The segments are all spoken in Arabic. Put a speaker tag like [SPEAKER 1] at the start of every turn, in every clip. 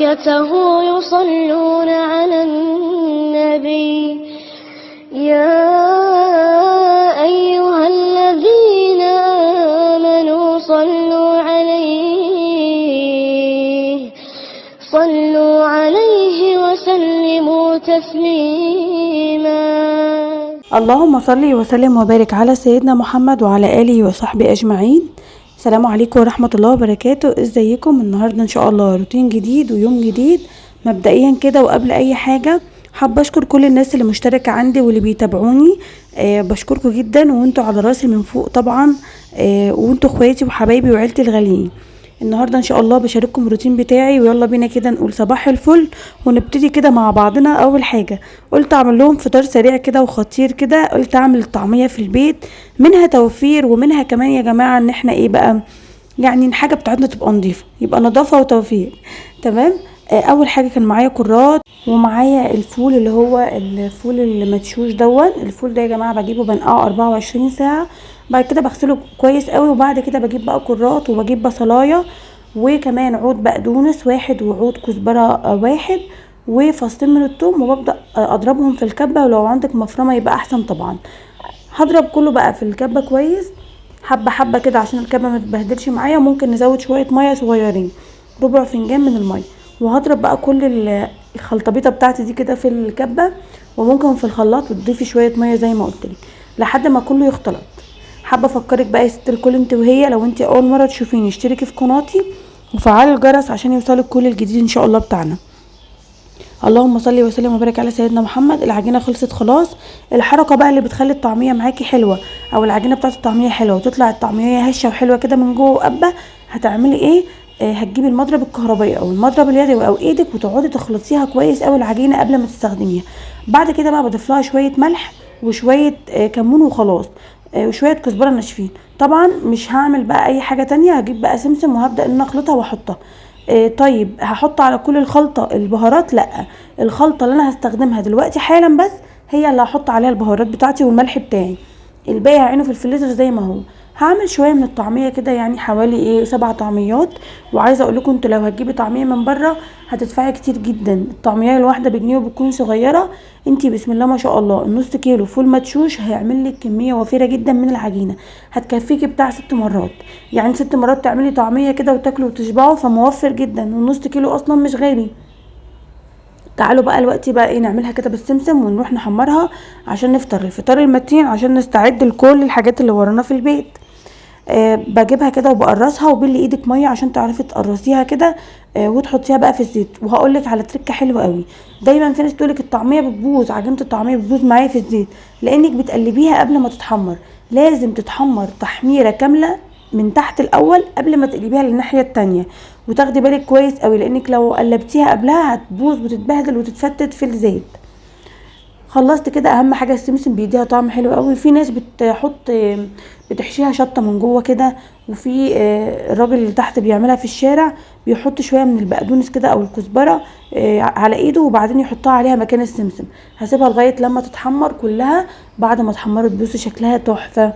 [SPEAKER 1] وملائكته يصلون على النبي يا أيها الذين آمنوا صلوا عليه وسلموا تسليما.
[SPEAKER 2] اللهم صل وسلم وبارك على سيدنا محمد وعلى آله وصحبه أجمعين. السلام عليكم ورحمة الله وبركاته. ازيكم؟ النهاردة ان شاء الله روتين جديد ويوم جديد. مبدئيا كده وقبل اي حاجة حابة اشكر كل الناس اللي مشتركة عندي واللي بيتابعوني، بشكركم جدا وانتوا على راسي من فوق طبعا، وانتوا اخواتي وحبايبي وعيلتي الغاليين. النهاردة ان شاء الله بشارككم الروتين بتاعي، ويلا بينا كده نقول صباح الفل ونبتدي كده مع بعضنا. اول حاجة قلت اعمل لهم فطار سريع كده وخطير كده، قلت اعمل الطعمية في البيت، منها توفير ومنها كمان يا جماعة ان احنا ايه بقى، يعني الحاجة بتاعتنا تبقى نظيفة، يبقى نظافة وتوفير. تمام. اول حاجة كان معايا كرات ومعايا الفول اللي هو الفول المدشوش دون. الفول ده يا جماعة بجيبه بنقعه 24 ساعة، بعد كده بغسله كويس قوي، وبعد كده بجيب بقى كرات وبجيب بصلاية وكمان عود بقدونس واحد وعود كزبرة واحد وفصين من الثوم، وببدأ اضربهم في الكبة، ولو عندك مفرمة يبقى احسن طبعا. هضرب كله بقى في الكبة كويس حبة حبة كده عشان الكبة ما تتبهدلش معايا. ممكن نزود شوية مية صغيرين، ربع فنجان من المية، وهضرب بقى كل الخلطبيطة بتاعتي دي كده في الكبة، وممكن في الخلاط وتضيفي شوية مية زي ما قلتلك لحد ما كله يختلط. حابة افكرك بقى يا ست الكل انت وهي، لو انت اول مرة تشوفيني اشتركي في قناتي وفعلي الجرس عشان يوصلك كل الجديد ان شاء الله بتاعنا. اللهم صل وسلم وبارك على سيدنا محمد. العجينه خلصت خلاص. الحركه بقى اللي بتخلي الطعميه معاكي حلوه، او العجينه بتاعت الطعميه حلوه وتطلع الطعميه هشه وحلوه كده من جوه وقبه، هتعملي ايه؟ هتجيبي المضرب الكهربائي او المضرب اليدوي او ايدك وتقعدي تخلطيها كويس قوي العجينه قبل ما تستخدميها. بعد كده بقى بضيف لها شويه ملح وشويه كمون وخلاص، وشويه كزبره ناشفين. طبعا مش هعمل بقى اي حاجه تانية، هجيب بقى سمسم وهبدا ان اخلطها واحطها. طيب هحط على كل الخلطة البهارات؟ لا، الخلطة اللي انا هستخدمها دلوقتي حالا بس هي اللي هحط عليها البهارات بتاعتي والملح بتاعي، الباقي هعينه في الفريزر زي ما هو. هعمل شويه من الطعميه كده، يعني حوالي 7 طعميات. وعايزه اقول لكم انتوا لو هتجيبي طعميه من بره هتدفعي كتير جدا، الطعميه الواحده بجنيه وبتكون صغيره. انتي بسم الله ما شاء الله النص كيلو فول مدشوش هيعمل لك كميه وفيره جدا من العجينه، هتكفيكي بتاع 6 مرات. يعني 6 مرات تعملي طعميه كده وتاكلوا وتشبعوا، فموفر جدا، والنص كيلو اصلا مش غالي. تعالوا بقى الوقت بقى ايه نعملها كده بالسمسم ونروح نحمرها عشان نفطر الفطار المتين، عشان نستعد لكل الحاجات اللي ورانا في البيت. بجيبها كده وبقرصها، وباللي ايدك ميه عشان تعرفي تقرصيها كده، وتحطيها بقى في الزيت. وهقولك على تركه حلوه قوي، دايما في ناس تقولك الطعميه بتبوظ، عجينه الطعميه بتبوظ معايا في الزيت، لانك بتقلبيها قبل ما تتحمر. لازم تتحمر تحميره كامله من تحت الاول قبل ما تقلبيها للناحيه التانية، وتاخدي بالك كويس قوي، لانك لو قلبتيها قبلها هتبوظ وتتبهدل وتتفتت في الزيت. خلصت كده. اهم حاجه السمسم بيديها طعم حلو قوي. في ناس بتحشيها شطه من جوه كده، وفي الراجل اللي تحت بيعملها في الشارع بيحط شويه من البقدونس كده او الكزبره على ايده، وبعدين يحطها عليها مكان السمسم. هسيبها لغايه لما تتحمر كلها. بعد ما اتحمرت بصوا شكلها تحفه.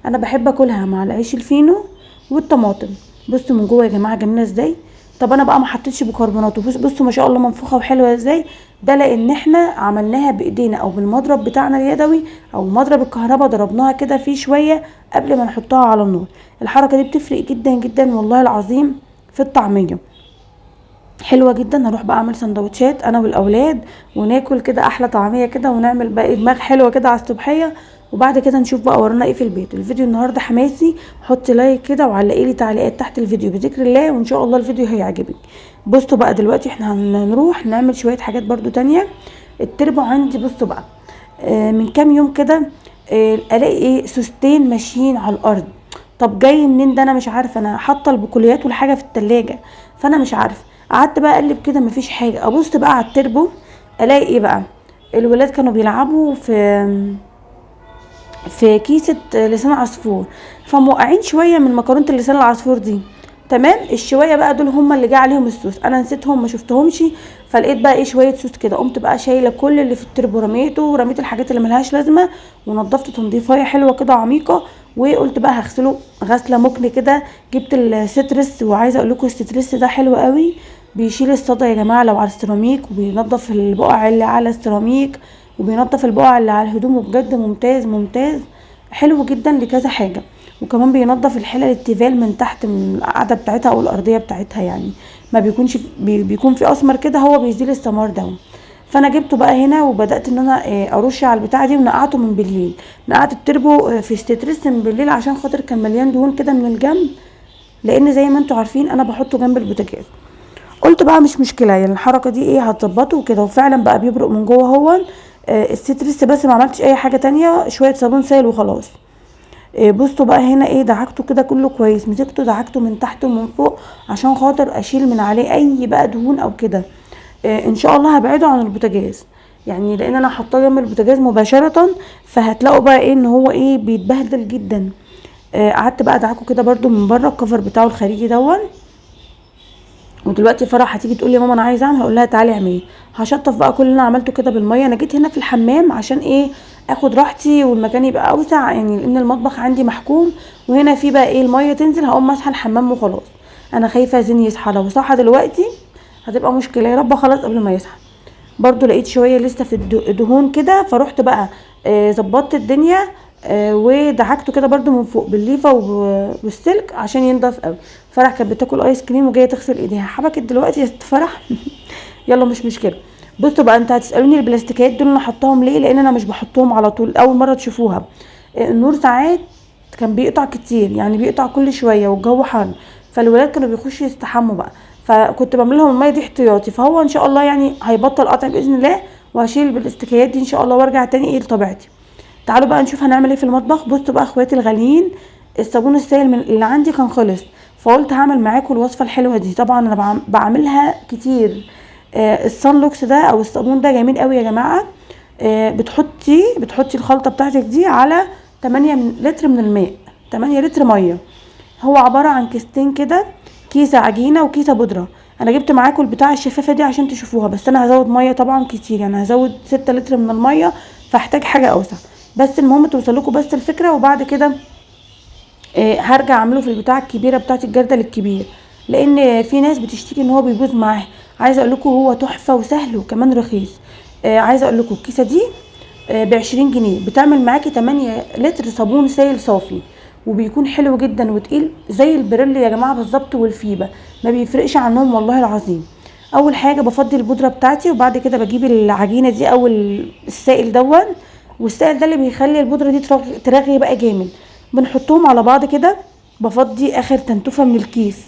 [SPEAKER 2] انا بحب اكلها مع العيش الفينو والطماطم. بصوا من جوه يا جماعه جميله ازاي. طب انا بقى ما حطيتش بيكربونات، بصوا ما شاء الله منفوخه وحلوه ازاي. ده لان احنا عملناها بايدينا او بالمضرب بتاعنا اليدوي او مضرب الكهرباء، ضربناها كده فيه شويه قبل ما نحطها على النار. الحركه دي بتفرق جدا جدا والله العظيم في الطعميه، حلوه جدا. هروح بقى اعمل سندوتشات انا والاولاد وناكل كده احلى طعميه كده، ونعمل بقى دماغ حلوه كده على الصبحيه. وبعد كده نشوف بقى ورانا ايه في البيت. الفيديو النهارده حماسي، حطي لايك كده وعلقي لي تعليقات تحت الفيديو بذكر الله، وان شاء الله الفيديو هيعجبك. بصوا بقى دلوقتي احنا هنروح نعمل شويه حاجات برضو تانية. التربو عندي بصوا بقى، من كام يوم كده الاقي سوستين ماشيين على الارض. طب جاي منين ده؟ انا مش عارفه. انا حاطه البقوليات والحاجه في التلاجة، فانا مش عارفه. قعدت بقى اقلب كده مفيش حاجه. ابص بقى على التربو الاقي ايه بقى؟ الولاد كانوا بيلعبوا في كيسه لسان عصفور، فموقعين شويه من مكرونه اللسان العصفور دي. تمام. الشويه بقى دول هم اللي جه عليهم السوس، انا نسيتهم ما شفتهمش. فلقيت بقى ايه شويه سوس كده، قمت بقى شايله كل اللي في التربو رميته، ورميت الحاجات اللي ملهاش لازمه، ونضفت تنظيفايه حلوه كده عميقه. وقلت بقى هغسله غسله مكن كده. جبت السترس، وعايزه اقول لكم السترس ده حلو قوي بيشيل الصدى يا جماعه لو على السيراميك، وبينضف البقع اللي على السيراميك، وبينضف البقع اللي على الهدوم، وبجد ممتاز ممتاز، حلو جدا لكذا حاجه. وكمان بينضف الحلل التيفال من تحت، من القاعده بتاعتها او الارضيه بتاعتها يعني، ما بيكونش بيكون في اسمر كده، هو بيزيل السمار ده. فانا جبته بقى هنا وبدات ان انا ارش على البتاعه دي، ونقعته من بالليل، نقعت التربو في ستريس من بالليل عشان خاطر كان مليان دهون كده من الجنب، لان زي ما انتوا عارفين انا بحطه جنب البوتاجاز. قلت بقى مش مشكله يعني الحركه دي ايه هتظبطه وكده، وفعلا بقى بيبرق من جوه هو الستريس بس، ما عملتش اي حاجه تانية، شويه صابون سائل وخلاص. بصوا بقى هنا ايه، دعكته كده كله كويس، مسكته دعكته من تحت ومن فوق عشان خاطر اشيل من عليه اي بقى دهون او كده. ان شاء الله هبعده عن البوتاجاز يعني، لان انا حاطاه جنب البوتاجاز مباشره، فهتلاقوا بقى ايه ان هو ايه بيتبهدل جدا. قعدت بقى ادعكه كده برده من بره، الكفر بتاعه الخارجي دون. ودلوقتي فرح هتيجي تقول لي ماما انا عايزه اعمل، هقول لها تعالي اعملي. هشطف بقى كل اللي انا عملته كده بالميه. انا جيت هنا في الحمام عشان ايه، اخد راحتي والمكان يبقى اوسع يعني، لان المطبخ عندي محكوم، وهنا في بقى ايه الميه تنزل، هقوم ماسحه الحمام وخلاص. انا خايفه زين يصحى، لو صحى دلوقتي هتبقى مشكله، يا رب خلاص قبل ما يصحى. برضو لقيت شويه لسه في الدهون كده، فروحت بقى ظبطت الدنيا، ودعكته كده برضو من فوق بالليفه والسلك عشان ينضف قوي. فرح كانت بتاكل ايس كريم وجايه تغسل ايديها، حبكت دلوقتي يا ست فرح. يلا مش مشكله. بصوا بقى، انت هتسالوني البلاستيكات دول انا حطاهم ليه، لان انا مش بحطهم على طول، اول مره تشوفوها. النور ساعات كان بيقطع كتير يعني، بيقطع كل شويه والجو حر، فالولاد كانوا بيخشوا يستحموا بقى، فكنت بعمل لهم الميه دي احتياطي. فهو ان شاء الله يعني هيبطل قطع باذن الله، وهشيل البلاستيكيات دي ان شاء الله وارجع تاني ايه لطبيعتي. تعالوا بقى نشوف هنعمل ايه في المطبخ. بصوا بقى اخواتي الغاليين، الصابون السائل من اللي عندي كان خلص، فقلت هعمل معاكم الوصفه الحلوه دي. طبعا انا بعملها كتير. الصن لوكس ده او الصابون ده جميل قوي يا جماعه. بتحطي الخلطه بتاعتك دي على 8 لتر من الماء، 8 لتر ميه. هو عباره عن كيستين كده، كيسه عجينه وكيسه بودره. انا جبت معاكم البتاعه الشفافه دي عشان تشوفوها، بس انا هزود ميه طبعا كتير يعني، هزود 6 لتر من الميه، فاحتاج حاجه اوسع. بس المهم توصلكوا بس الفكره، وبعد كده هرجع اعمله في البتاعه الكبيره بتاعه الجردل الكبير، لان في ناس بتشتكي ان هو بيبوظ معاها. عايزه اقول لكم هو تحفه وسهل وكمان رخيص. عايزه اقول لكم الكيسه دي ب20 جنيه بتعمل معاكي 8 لتر صابون سائل صافي، وبيكون حلو جدا وتقيل زي البريل يا جماعه بالظبط، والفيبه ما بيفرقش عنهم والله العظيم. اول حاجه بفضي البودره بتاعتي، وبعد كده بجيب العجينه دي او السائل دون، والسائل ده اللي بيخلي البودره دي ترغي بقى جامد. بنحطهم على بعض كده، بفضي اخر تنتوفه من الكيس.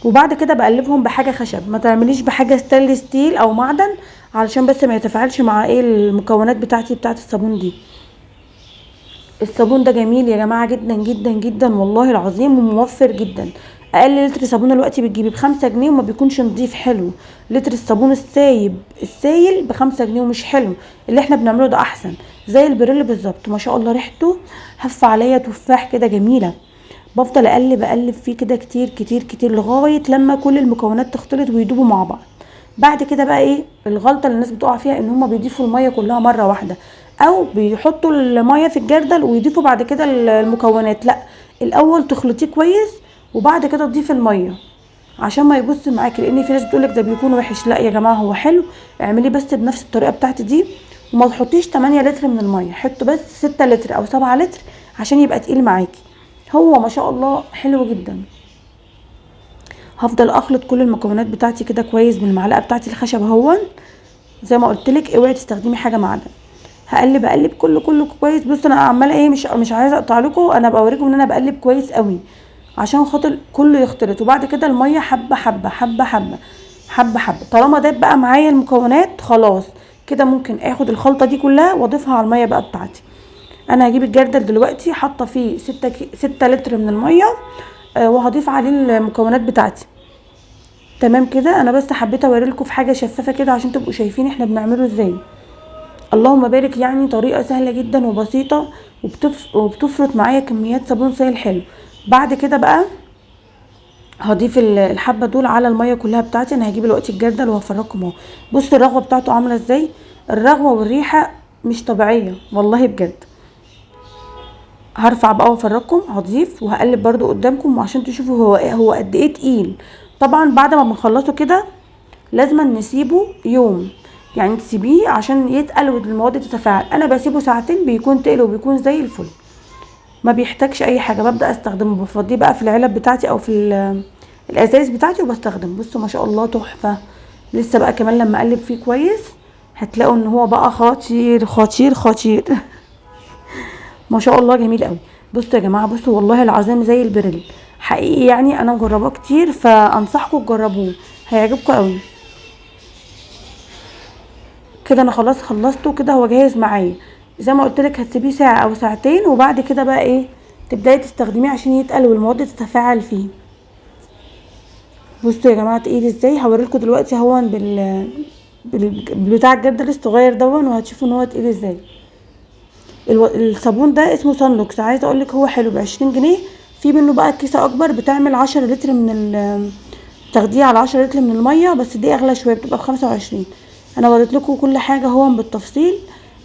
[SPEAKER 2] وبعد كده بقلبهم بحاجه خشب، ما تعمليش بحاجه ستانلس ستيل او معدن، علشان بس ما يتفاعلش مع ايه المكونات بتاعتي بتاعت الصابون دي. الصابون ده جميل يا جماعه جدا جدا جدا والله العظيم، وموفر جدا. اقل لتر صابون دلوقتي بتجيبي ب5 جنيه، وما بيكونش نضيف حلو. لتر الصابون السايل ب5 جنيه ومش حلو. اللي احنا بنعمله ده احسن، زي البريل بالظبط، ما شاء الله ريحته هف عليا تفاح كده جميله. بفضل اقلب فيه كده كتير كتير كتير لغايه لما كل المكونات تختلط ويدوبوا مع بعض. بعد كده بقى ايه الغلطه اللي الناس بتقع فيها، ان هما بيضيفوا الميه كلها مره واحده، او بيحطوا الميه في الجردل ويضيفوا بعد كده المكونات. لا، الاول تخلطيه كويس وبعد كده تضيفي الميه عشان ما يبص معاكي، لان في ناس بتقولك ده بيكون وحش. لا يا جماعه هو حلو، اعمليه بس بنفس الطريقه بتاعتي دي، وما تحطيش 8 لتر من الميه، حطوا بس 6 لتر او 7 لتر عشان يبقى تقيل معاكي. هو ما شاء الله حلو جدا. هفضل اخلط كل المكونات بتاعتي كده كويس بالمعلقه بتاعتي الخشب اهون، زي ما قلت لك اوعي تستخدمي حاجه معدن. اقلب كله كويس. بصوا انا عماله ايه، مش عايزه اقطع لكم، انا بوريكم ان انا بقلب كويس قوي عشان خاطر كله يختلط. وبعد كده الميه حبه حبه حبه حبه حبه حبه. طالما داب بقى معايا المكونات خلاص كده، ممكن اخد الخلطه دي كلها واضيفها على الميه بقى بتاعتي. انا هجيب الجردل دلوقتي حاطه فيه 6 لتر من الميه، وهضيف عليه المكونات بتاعتي. تمام كده. انا بس حبيت اوريلكم في حاجه شفافه كده عشان تبقوا شايفين احنا بنعمله ازاي. اللهم بارك، يعني طريقه سهله جدا وبسيطه، وبتفرط معايا كميات صابون سائل حلو. بعد كده بقى هضيف الحبه دول على الميه كلها بتاعتي. انا هجيب دلوقتي الجردل وهفرجكم اهو. بصوا الرغوه بتاعته عامله ازاي، الرغوه والريحه مش طبيعيه والله بجد. هرفع بقى وافرجكم، هضيف وهقلب برده قدامكم عشان تشوفوا هو قد ايه تقيل. طبعا بعد ما بنخلصه كده لازم نسيبه يوم، يعني تسيبيه عشان يتقل والمواد تتفاعل. انا بسيبه ساعتين بيكون تقل وبيكون زي الفل، ما بيحتاجش اي حاجه. ببدا استخدمه، بفضيه بقى في العلب بتاعتي او في الازايز بتاعتي وبستخدم. بصوا ما شاء الله تحفه. لسه بقى كمان لما اقلب فيه كويس هتلاقوا ان هو بقى خطير خطير خطير. ما شاء الله جميل قوي. بصوا يا جماعه، بصوا والله العظيم زي البريل حقيقي، يعني انا مجرباه كتير فانصحكم تجربوه، هيعجبكم قوي. كده انا خلاص خلصته، كده هو جاهز معايا. زي ما قلت لك هتسيبيه ساعه او ساعتين، وبعد كده بقى ايه تبداي تستخدميه عشان يتقل والمواد تتفاعل فيه. بصوا يا جماعه تقيل ازاي، هوريلكم دلوقتي هون بالبتاع الجردل الصغير دون، وهتشوفوا ان هو تقيل ازاي. الصابون ده اسمه سانلوكس، عايزه اقول لك هو حلو ب20 جنيه. في منه بقى كيسه اكبر بتعمل 10 لتر تاخديه على 10 لتر من الميه، بس دي اغلى شويه بتبقى ب25. انا وريت لكم كل حاجه هون بالتفصيل،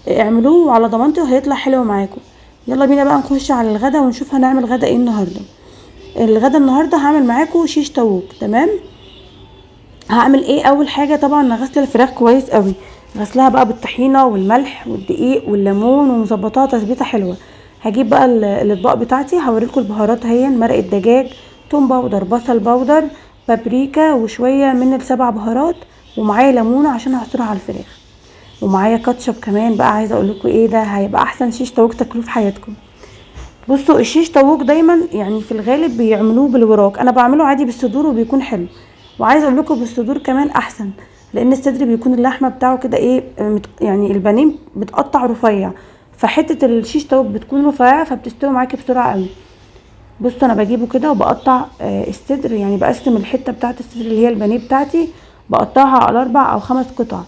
[SPEAKER 2] اعملوه على ضمانتي وهيطلع حلو معاكم. يلا بينا بقى نخش على الغدا ونشوف هنعمل غدا ايه النهارده. الغدا النهارده هعمل معاكم شيش طاووق. تمام، هعمل ايه؟ اول حاجه طبعا انا غسله الفراخ كويس قوي، غسلها بقى بالطحينه والملح والدقيق والليمون ومظبطاها تظبيطه حلوه. هجيب بقى الاطباق بتاعتي، هوريلكم البهارات اهي: مرقه دجاج، توم باودر، بصل باودر، بابريكا، وشويه من ال7 بهارات، ومعايا ليمونه عشان اعصرها على الفراخ، ومعايا كاتشب كمان. بقى عايزه اقول لكم ايه، ده هيبقى احسن شيش طاووق تاكلوه في حياتكم. بصوا الشيش طاووق دايما يعني في الغالب بيعملوه بالوراك، انا بعمله عادي بالصدور وبيكون حلو. وعايزه اقول لكم بالصدور كمان احسن، لان الصدر بيكون اللحمه بتاعه كده ايه يعني البانيه بتقطع رفيع، فحته الشيش طاووق بتكون رفيعه فبتستوي معاكي بسرعه قوي. بصوا انا بجيبه كده وبقطع الصدر، يعني بقسم الحته بتاعه الصدر اللي هي البانيه بتاعتي، بقطعها على 4 أو 5 قطع.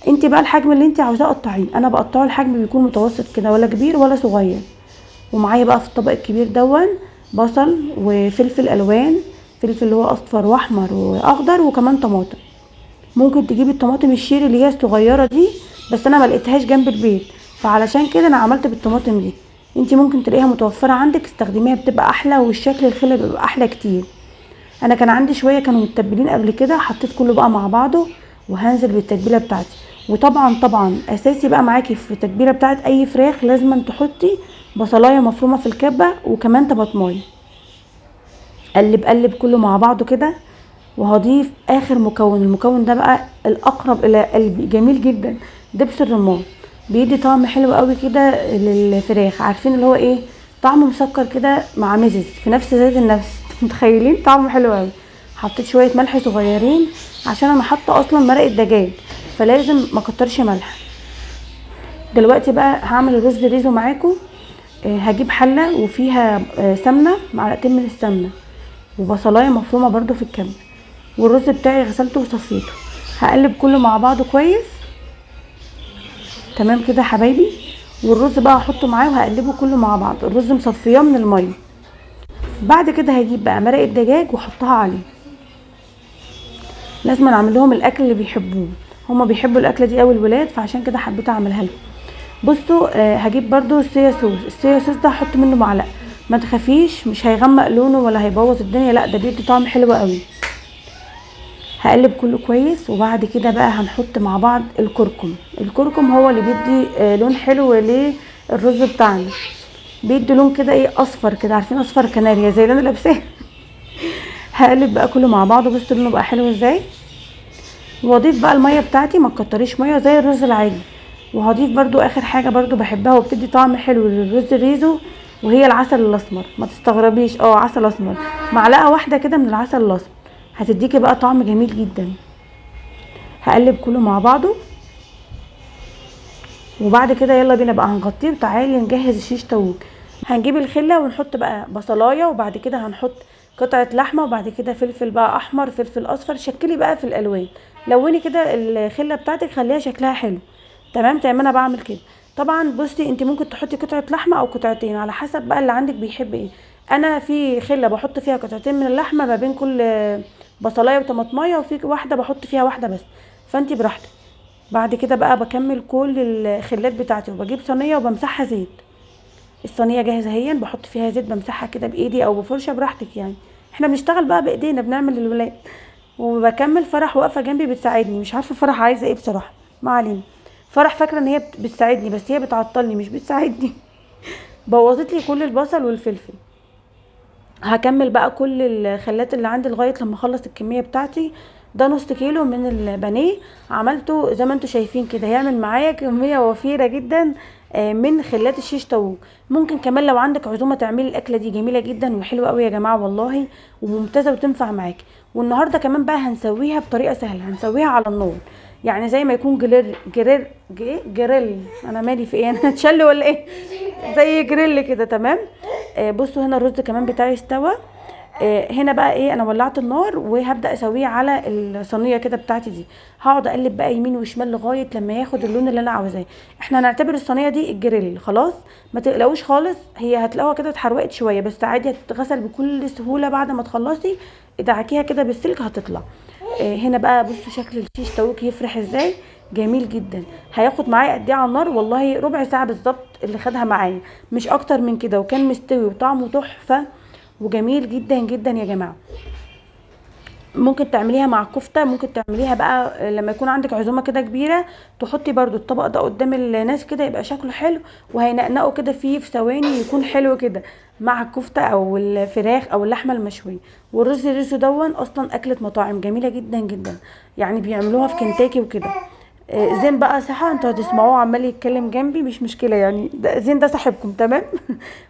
[SPEAKER 2] انت بقى الحجم اللي انت عاوزاه قطعيه، انا بقطعه الحجم بيكون متوسط كده، ولا كبير ولا صغير. ومعايا بقى في الطبق الكبير دون بصل وفلفل الوان، فلفل اللي هو اصفر واحمر واخضر، وكمان طماطم. ممكن تجيبي الطماطم الشيري اللي هي الصغيره دي، بس انا ما لقيتهاش جنب البيت، فعلشان كده انا عملت بالطماطم دي. انتي ممكن تلاقيها متوفره عندك، استخدميها بتبقى احلى، والشكل الخلي بيبقى احلى كتير. انا كان عندي شويه كانوا متبلين قبل كده، حطيت كله بقى مع بعضه وهنزل بالتتبيله بتاعتي. وطبعا اساسي بقى معاكي في التتبيله بتاعت اي فراخ لازم تحطي بصلايه مفرومه في الكبه، وكمان طماطمايه. قلب كله مع بعضه كده، وهضيف اخر مكون. المكون ده بقى الاقرب الى قلبي، جميل جدا، دبس الرمان. بيدي طعم حلو قوي كده للفراخ، عارفين اللي هو ايه، طعم مسكر كده مع مزز في نفس ذات النفس. متخيلين طعمه حلو قوي. حطيت شويه ملح صغيرين عشان انا حاطه اصلا مرقه دجاج، فلازم ما كترش ملح. دلوقتي بقى هعمل الرز ريزو معاكم. هجيب حله وفيها سمنه، معلقتين من السمنه، وبصلايه مفرومه برده في الكبه، والرز بتاعي غسلته وصفيته. هقلب كله مع بعضه كويس. تمام كده يا حبايبي. والرز بقى هحطه معاه وهقلبه كله مع بعض، الرز مصفياه من الميه. بعد كده هجيب بقى مرقه دجاج واحطها عليه. لازم اعمل لهم الاكل اللي بيحبوه، هما بيحبوا الاكله دي قوي الولاد، فعشان كده حبيت اعملها لهم. بصوا هجيب برده الصويا صوص ده هحط منه معلقه. ما تخافيش مش هيغمق لونه ولا هيبوظ الدنيا، لا ده بيدي طعم حلو قوي. هقلب كله كويس. وبعد كده بقى هنحط مع بعض الكركم هو اللي بيدي لون حلو للرز بتاعنا، بيدي لون كده ايه اصفر كده، عارفين اصفر كناريا زي اللي انا لابساه. هقلب بقى كله مع بعضه، بصوا لونه بقى حلو ازاي. واضيف بقى الميه بتاعتي، ما تكتريش ميه زي الرز العادي. وهضيف برده اخر حاجه برده بحبها وبتدي طعم حلو للرز الريزو، وهي العسل الاسمر. ما تستغربيش، عسل اسمر، معلقه واحده كده من العسل الاسمر هتديكي بقى طعم جميل جدا. هقلب كله مع بعضه. وبعد كده يلا بينا بقى هنغطيه، وتعالي نجهز الشيش طاووق. هنجيب الخله ونحط بقى بصلايه، وبعد كده هنحط قطعه لحمه، وبعد كده فلفل بقى احمر، فلفل اصفر، شكلي بقى في الالوان، لوني كده الخله بتاعتك خليها شكلها حلو. تمام انا بعمل كده. طبعا بصي انت ممكن تحطي قطعه لحمه او قطعتين على حسب بقى اللي عندك بيحب ايه. انا في خله بحط فيها قطعتين من اللحمه ما بين كل بصلايه وطماطمايه، وفي واحده بحط فيها واحده بس، فانت براحتك. بعد كده بقى بكمل كل الخلات بتاعتي، وبجيب صينيه وبمسحها زيت. الصينيه جاهزه اهي، بحط فيها زيت بمسحها كده بايدي او بفرشه براحتك يعني. احنا بنشتغل بقى بايدينا، بنعمل للولاد. وبكمل. فرح واقفه جنبي بتساعدني، مش عارفه فرح عايزه ايه بصراحه، ما علينا. فرح فاكره ان هي بتساعدني، بس هي بتعطلني مش بتساعدني. بوظت لي كل البصل والفلفل. هكمل بقى كل الخلات اللي عندي لغايه لما اخلص الكميه بتاعتي. ده نص كيلو من البانيه، عملته زي ما انتم شايفين كده، هيعمل معايا كميه وفيره جدا من خلات الشيش طاووق. ممكن كمان لو عندك عزومه تعملي الاكله دي، جميله جدا وحلوه قوي يا جماعه والله، وممتازه وتنفع معاكي. والنهارده كمان بقى هنسويها بطريقه سهله، هنسويها على النار. يعني زي ما يكون جريل. انا مالي في ايه؟ انا هتشل ولا ايه؟ زي جريل كده، تمام. بصوا هنا الرز كمان بتاعي استوى. هنا بقى ايه، انا ولعت النار وهبدا اسويه على الصينيه كده بتاعتي دي. هقعد اقلب بقى يمين وشمال لغايه لما ياخد اللون اللي انا عاوزاه. احنا هنعتبر الصينيه دي الجريل خلاص. ما تقلقوش خالص، هي هتلاقوها كده اتحرقت شويه، بس عادي هتتغسل بكل سهوله. بعد ما تخلصي ادعكيها كده بالسلك هتطلع. هنا بقى بصوا شكل الشيش طاووق يفرح ازاي، جميل جدا. هياخد معايا قد ايه على النار؟ والله ربع ساعه بالظبط اللي خدها معايا، مش اكتر من كده. وكان مستوي وطعمه تحفه وجميل جدا جدا يا جماعه. ممكن تعمليها مع الكفته، ممكن تعمليها بقى لما يكون عندك عزومه كده كبيره، تحطي برضو الطبق ده قدام الناس كده، يبقى شكله حلو وهينقنقوا كده فيه في ثواني، يكون حلو كده مع الكفته او الفراخ او اللحمه المشويه. والرز الريزو دون اصلا اكله مطاعم جميله جدا جدا، يعني بيعملوها في كنتاكي وكده. زين بقى صحة، انتوا هتسمعوه عمال يتكلم جنبي، مش مشكلة يعني، زين ده صاحبكم تمام.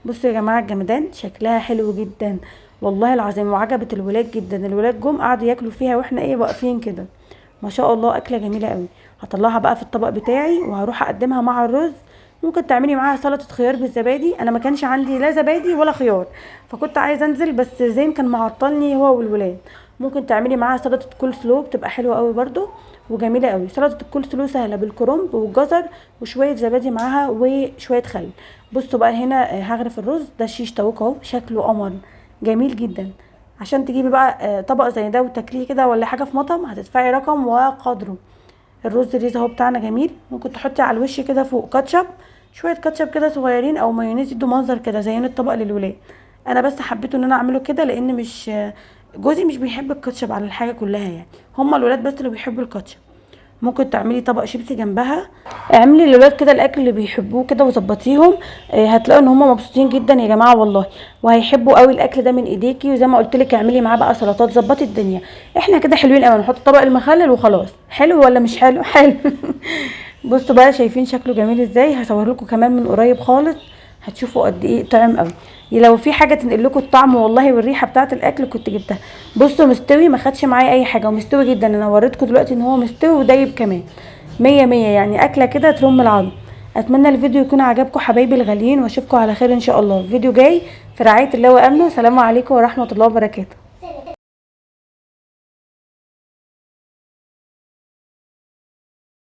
[SPEAKER 2] بصوا يا جماعة الجمدان، شكلها حلو جدا والله العظيم، وعجبت الولاد جدا. الولاد جم قعدوا ياكلوا فيها واحنا ايه واقفين كده. ما شاء الله اكلة جميلة قوي. هطلعها بقى في الطبق بتاعي وهروح اقدمها مع الرز. ممكن تعملي معاها سلطة خيار بالزبادي، انا ما كانش عندي لا زبادي ولا خيار، فكنت عايزة انزل بس زين كان معطلني هو والولاد. ممكن تعملي معاها سلطة كول سلو، بتبقى حلوة قوي برضو وجميله قوي. سلطه الكول سلو سهله، بالكرنب والجزر وشويه زبادي معاها وشويه خل. بصوا بقى هنا هغرف الرز. ده الشيش طاووق اهو، شكله قمر جميل جدا. عشان تجيبي بقى طبق زي ده وتاكليه كده ولا حاجه في مطعم، هتدفعي رقم وقدره. الرز الريز اهو بتاعنا جميل. ممكن تحطي على الوش كده فوق كاتشب، شويه كاتشب كده صغيرين او مايونيز، يدوا منظر كده زين الطبق للولاد. انا بس حبيت ان انا اعمله كده لان مش جوزي مش بيحب الكاتشب على الحاجه كلها يعني، هما الولاد بس اللي بيحبوا الكاتشب. ممكن تعملي طبق شيبسي جنبها. اعملي للولاد كده الاكل اللي بيحبوه كده وظبطيهم. هتلاقوا ان هم مبسوطين جدا يا جماعه والله، وهيحبوا قوي الاكل ده من ايديكي. وزي ما قلت لك اعملي معاه بقى سلطات، ظبطي الدنيا. احنا كده حلوين قوي، نحط طبق المخلل وخلاص. حلو ولا مش حلو؟ حلو. بصوا بقى شايفين شكله جميل ازاي. هصور لكم كمان من قريب خالص، هتشوفوا قد ايه طعم قوي. لو في حاجه تنقل لكم الطعم والله والريحه بتاعه الاكل كنت جبتها. بصوا مستوي، ما خدش معايا اي حاجه، ومستوي جدا. انا وريتكم دلوقتي ان هو مستوي ودايب كمان. مية مية يعني، اكله كده ترم العظم. اتمنى الفيديو يكون عجبكم حبايبي الغاليين، واشوفكم على خير ان شاء الله. الفيديو جاي في رعايه الله وامنه. سلام عليكم ورحمه الله وبركاته.